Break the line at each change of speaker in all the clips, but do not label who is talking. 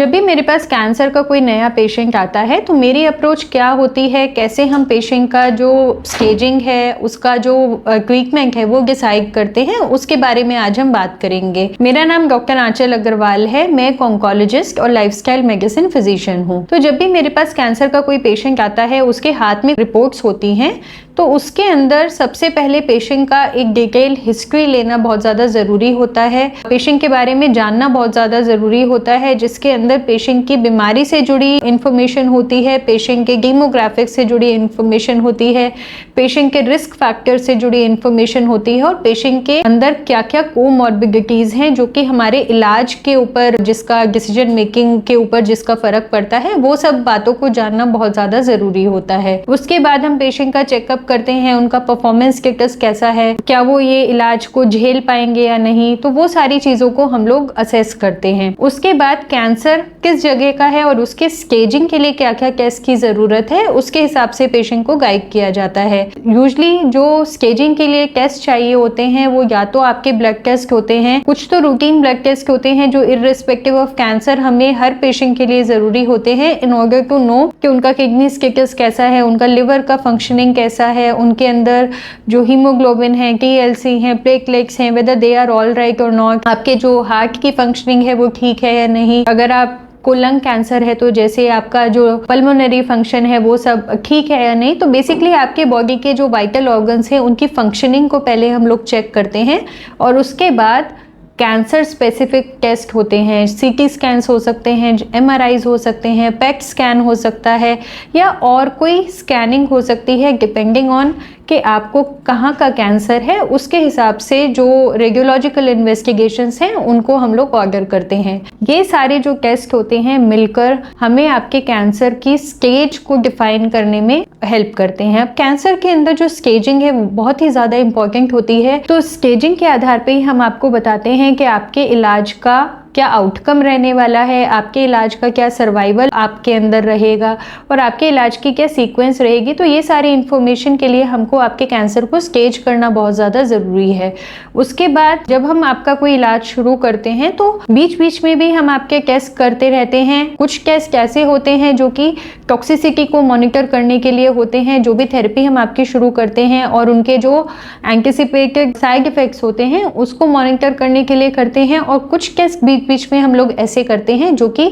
जब भी मेरे पास कैंसर का कोई नया पेशेंट आता है तो मेरी अप्रोच क्या होती है, कैसे हम पेशेंट का जो स्टेजिंग है, उसका जो ट्रीटमेंट है वो डिसाइड करते हैं, उसके बारे में आज हम बात करेंगे। मेरा नाम डॉक्टर आंचल अग्रवाल है। मैं एक ऑन्कोलॉजिस्ट और लाइफस्टाइल मेडिसिन फिजिशियन हूँ। तो जब भी मेरे पास कैंसर का कोई पेशेंट आता है, उसके हाथ में रिपोर्ट्स होती हैं, तो उसके अंदर सबसे पहले पेशेंट का एक डिटेल हिस्ट्री लेना बहुत ज़्यादा ज़रूरी होता है। पेशेंट के बारे में जानना बहुत ज़्यादा ज़रूरी होता है, जिसके अंदर पेशेंट की बीमारी से जुड़ी इन्फॉर्मेशन होती है, पेशेंट के डेमोग्राफिक्स से जुड़ी इन्फॉर्मेशन होती है, पेशेंट के रिस्क फैक्टर से जुड़ी इन्फॉर्मेशन होती है और पेशेंट के अंदर क्या क्या कोमॉर्बिडिटीज़ हैं जो कि हमारे इलाज के ऊपर, जिसका डिसीजन मेकिंग के ऊपर जिसका फ़र्क पड़ता है, वो सब बातों को जानना बहुत ज़्यादा ज़रूरी होता है। उसके बाद हम पेशेंट का चेकअप करते हैं, उनका परफॉर्मेंस स्टेटस कैसा है, क्या वो ये इलाज को झेल पाएंगे या नहीं, तो वो सारी चीज़ों को हम लोग असेस करते हैं। उसके बाद कैंसर किस जगह का है और उसके स्टेजिंग के लिए क्या क्या टेस्ट की ज़रूरत है, उसके हिसाब से पेशेंट को गाइड किया जाता है। यूजली जो स्टेजिंग के लिए टेस्ट चाहिए होते हैं वो या तो आपके ब्लड टेस्ट होते हैं, कुछ तो रूटीन ब्लड टेस्ट होते हैं जो इर्रिस्पेक्टिव ऑफ कैंसर हमें हर पेशेंट के लिए ज़रूरी होते हैं इन ऑर्डर टू नो कि उनका किडनी स्टेटस कैसा है, उनका लिवर का फंक्शनिंग कैसा है, उनके अंदर जो हीमोग्लोबिन है, TLC है, प्लेटलेट्स हैं, whether they are all right और नॉट, आपके जो हार्ट की फंक्शनिंग है वो ठीक है या नहीं, अगर आप को लंग कैंसर है तो जैसे आपका जो पल्मोनरी फंक्शन है वो सब ठीक है या नहीं। तो बेसिकली आपके बॉडी के जो वाइटल ऑर्गन्स हैं उनकी फंक्शनिंग को पहले हम लोग चेक करते हैं और उसके बाद कैंसर स्पेसिफिक टेस्ट होते हैं। CT स्कैन्स हो सकते हैं, MRIs हो सकते हैं, PET स्कैन हो सकता है या और कोई स्कैनिंग हो सकती है, डिपेंडिंग ऑन कि आपको कहाँ का कैंसर है। उसके हिसाब से जो रेडियोलॉजिकल इन्वेस्टिगेशंस हैं उनको हम लोग ऑर्डर करते हैं। ये सारे जो टेस्ट होते हैं मिलकर हमें आपके कैंसर की स्टेज को डिफाइन करने में हेल्प करते हैं। अब कैंसर के अंदर जो स्टेजिंग है वो बहुत ही ज़्यादा इंपॉर्टेंट होती है। तो स्टेजिंग के आधार पर ही हम आपको बताते हैं कि आपके इलाज का क्या आउटकम रहने वाला है, आपके इलाज का क्या सर्वाइवल आपके अंदर रहेगा और आपके इलाज की क्या सीक्वेंस रहेगी। तो ये सारी इन्फॉर्मेशन के लिए हमको आपके कैंसर को स्टेज करना बहुत ज़्यादा ज़रूरी है। उसके बाद जब हम आपका कोई इलाज शुरू करते हैं तो बीच बीच में भी हम आपके टेस्ट करते रहते हैं। कुछ टेस्ट ऐसे होते हैं जो कि टॉक्सिसिटी को मॉनिटर करने के लिए होते हैं, जो भी थेरेपी हम आपकी शुरू करते हैं और उनके जो एंटिसिपेटेड साइड इफेक्ट्स होते हैं उसको मॉनिटर करने के लिए करते हैं। और कुछ टेस्ट बीच में हम लोग ऐसे करते हैं जो कि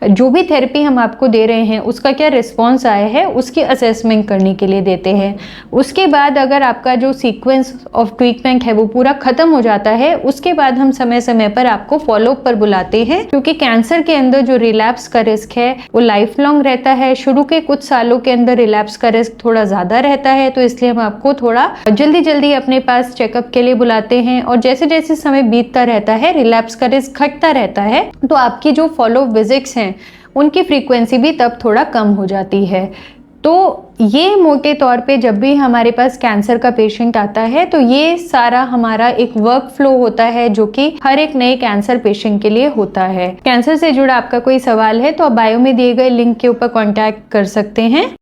जो भी थेरेपी हम आपको दे रहे हैं उसका क्या रिस्पॉन्स आया है उसकी असेसमेंट करने के लिए देते हैं। उसके बाद अगर आपका जो सीक्वेंस ऑफ ट्रीटमेंट है वो पूरा खत्म हो जाता है, उसके बाद हम समय समय पर आपको फॉलोअप पर बुलाते हैं, क्योंकि कैंसर के अंदर जो रिलैप्स का रिस्क है वो लाइफ लॉन्ग रहता है। शुरू के कुछ सालों के अंदर रिलैप्स का रिस्क थोड़ा ज़्यादा रहता है, तो इसलिए हम आपको थोड़ा जल्दी अपने पास चेकअप के लिए बुलाते हैं और जैसे जैसे समय बीतता रहता है रिलैप्स का रिस्क घटता रहता है, तो आपकी जो फॉलो विजिट्स हैं उनकी फ्रीक्वेंसी भी तब थोड़ा कम हो जाती है। तो ये मोटे तौर पे जब भी हमारे पास कैंसर का पेशेंट आता है तो ये सारा हमारा एक वर्क फ्लो होता है जो कि हर एक नए कैंसर पेशेंट के लिए होता है। कैंसर से जुड़ा आपका कोई सवाल है तो आप बायो में दिए गए लिंक के ऊपर कांटेक्ट कर सकते हैं।